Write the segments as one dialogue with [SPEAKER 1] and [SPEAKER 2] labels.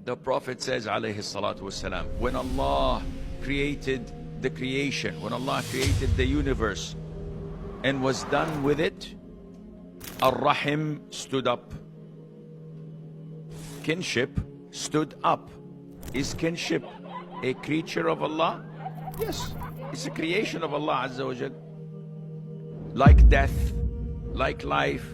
[SPEAKER 1] The Prophet says, alayhi salatu wasalam, when Allah created the creation, when Allah created the universe and was done with it, Ar-Rahim stood up. Kinship stood up. Is kinship a creature of Allah? Yes, it's a creation of Allah Azza wa Jal. Like death, like life.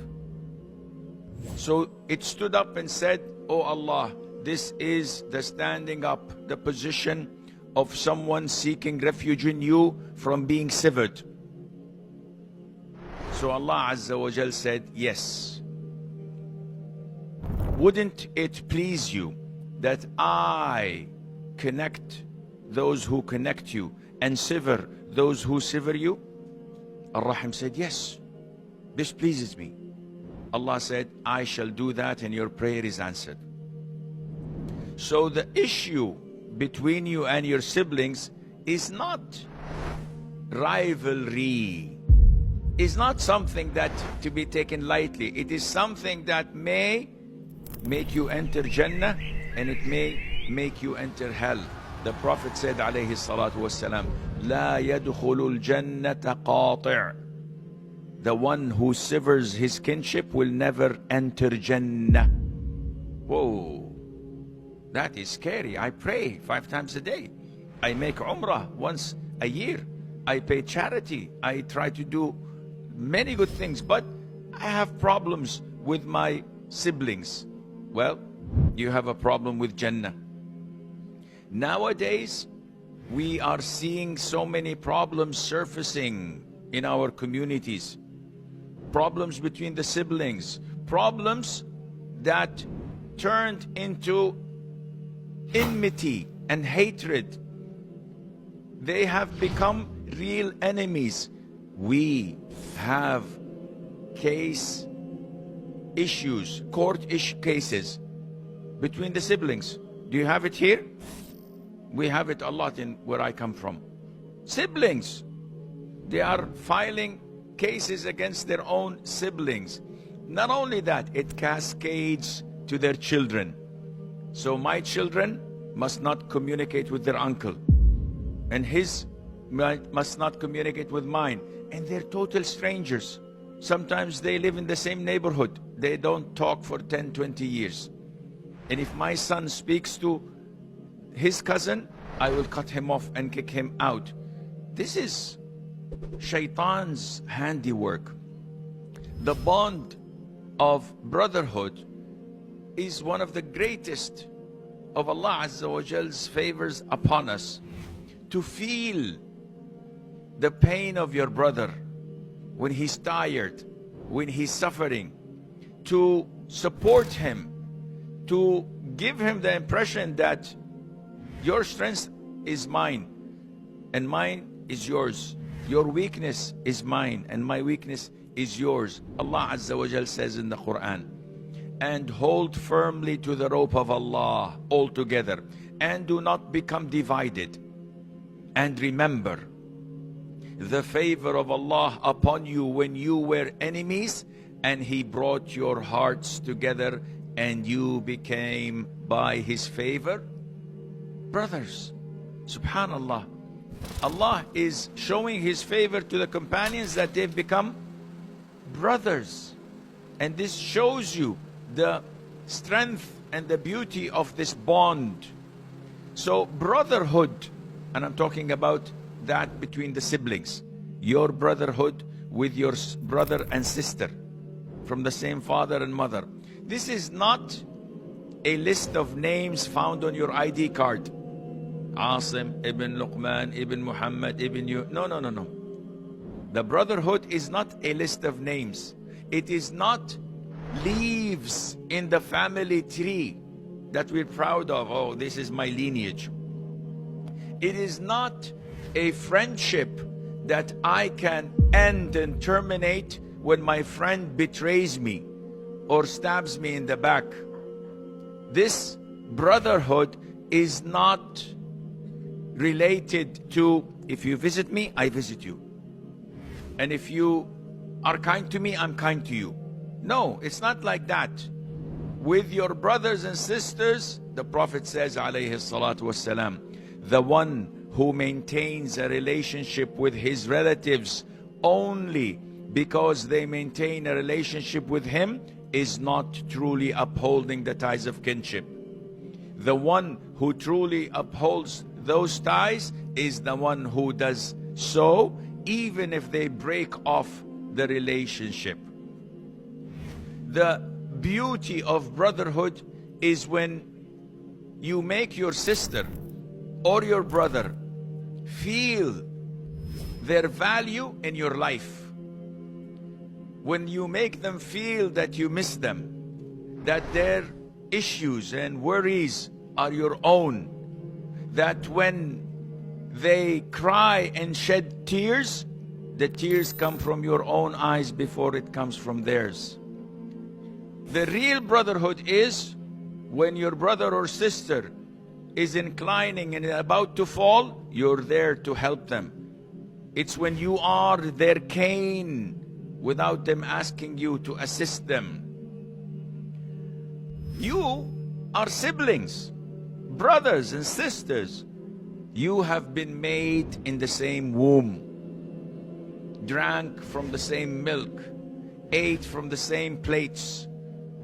[SPEAKER 1] So it stood up and said, Oh Allah, this is the standing up, the position of someone seeking refuge in you from being severed. So Allah Azza wa Jal said, yes. Wouldn't it please you that I connect those who connect you and sever those who sever you? Ar-Rahim said, yes, this pleases me. Allah said, I shall do that and your prayer is answered. So the issue between you and your siblings is not rivalry. It's not something that to be taken lightly. It is something that may make you enter Jannah and it may make you enter hell. The Prophet said, alayhi salatu wassalam, La yadkhulul jannata qati'. The one who severs his kinship will never enter Jannah. Whoa. That is scary. I pray 5 times a day. I make Umrah once a year. I pay charity. I try to do many good things, but I have problems with my siblings. Well, you have a problem with Jannah. Nowadays, we are seeing so many problems surfacing in our communities. Problems between the siblings. Problems that turned into enmity and hatred. They have become real enemies. We have issues, court-ish cases between the siblings. Do you have it here? We have it a lot in where I come from. Siblings, they are filing cases against their own siblings. Not only that, it cascades to their children. So my children must not communicate with their uncle, and his must not communicate with mine, and they're total strangers. Sometimes they live in the same neighborhood. They don't talk for 10, 20 years. And if my son speaks to his cousin, I will cut him off and kick him out. This is Shaitan's handiwork. The bond of brotherhood is one of the greatest of Allah Azza wa Jal's favors upon us. To feel the pain of your brother when he's tired, when he's suffering, to support him, to give him the impression that your strength is mine and mine is yours. Your weakness is mine and my weakness is yours. Allah Azza wa Jal says in the Quran, and hold firmly to the rope of Allah altogether, and do not become divided. And remember the favor of Allah upon you when you were enemies, and He brought your hearts together and you became by His favor brothers. Subhanallah. Allah is showing His favor to the companions that they've become brothers. And this shows you the strength and the beauty of this bond. So brotherhood, and I'm talking about that between the siblings, your brotherhood with your brother and sister from the same father and mother. This is not a list of names found on your ID card. Asim ibn Luqman ibn Muhammad ibn you. No. The brotherhood is not a list of names. It is not leaves in the family tree that we're proud of. Oh, this is my lineage. It is not a friendship that I can end and terminate when my friend betrays me or stabs me in the back. This brotherhood is not related to, if you visit me, I visit you. And if you are kind to me, I'm kind to you. No, it's not like that. with your brothers and sisters, the Prophet says, alayhi salatu wassalam, the one who maintains a relationship with his relatives only because they maintain a relationship with him is not truly upholding the ties of kinship. The one who truly upholds those ties is the one who does so even if they break off the relationship. The beauty of brotherhood is when you make your sister or your brother feel their value in your life. When you make them feel that you miss them, that their issues and worries are your own, that when they cry and shed tears, the tears come from your own eyes before it comes from theirs. The real brotherhood is when your brother or sister is inclining and about to fall, you're there to help them. It's when you are their cane without them asking you to assist them. You are siblings, brothers and sisters. You have been made in the same womb, drank from the same milk, ate from the same plates,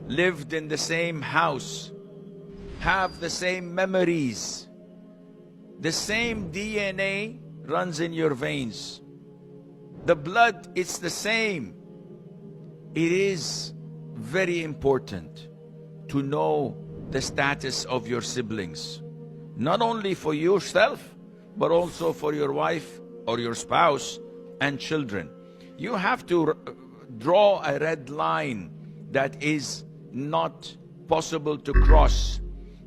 [SPEAKER 1] lived in the same house, have the same memories. The same DNA runs in your veins. The blood, it's the same. It is very important to know the status of your siblings, not only for yourself, but also for your wife or your spouse and children. You have to draw a red line that is not possible to cross,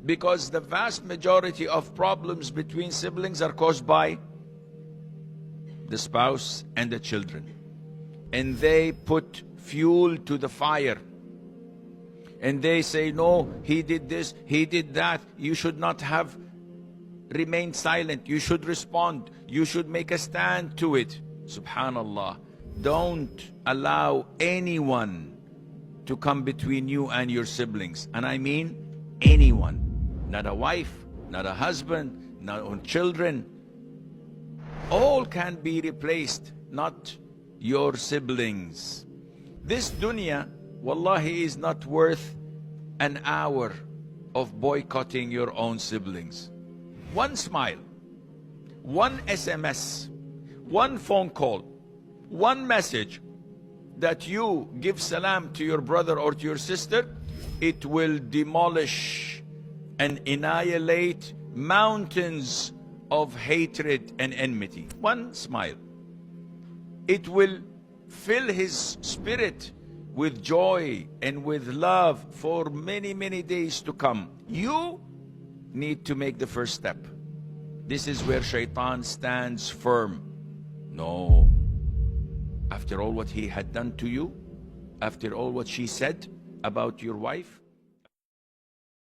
[SPEAKER 1] because the vast majority of problems between siblings are caused by the spouse and the children, and they put fuel to the fire, and they say, no, he did this, he did that, you should not have remained silent, you should respond, you should make a stand to it. Subhanallah, don't allow anyone to come between you and your siblings, and I mean anyone. Not a wife, not a husband, not on children. All can be replaced, not your siblings. This dunya, wallahi, is not worth an hour of boycotting your own siblings. One smile, one SMS, one phone call, one message that you give salam to your brother or to your sister, it will demolish and annihilate mountains of hatred and enmity. One smile. It will fill his spirit with joy and with love for many, many days to come. You need to make the first step. This is where shaitan stands firm. No. After all what he had done to you, after all what she said about your wife,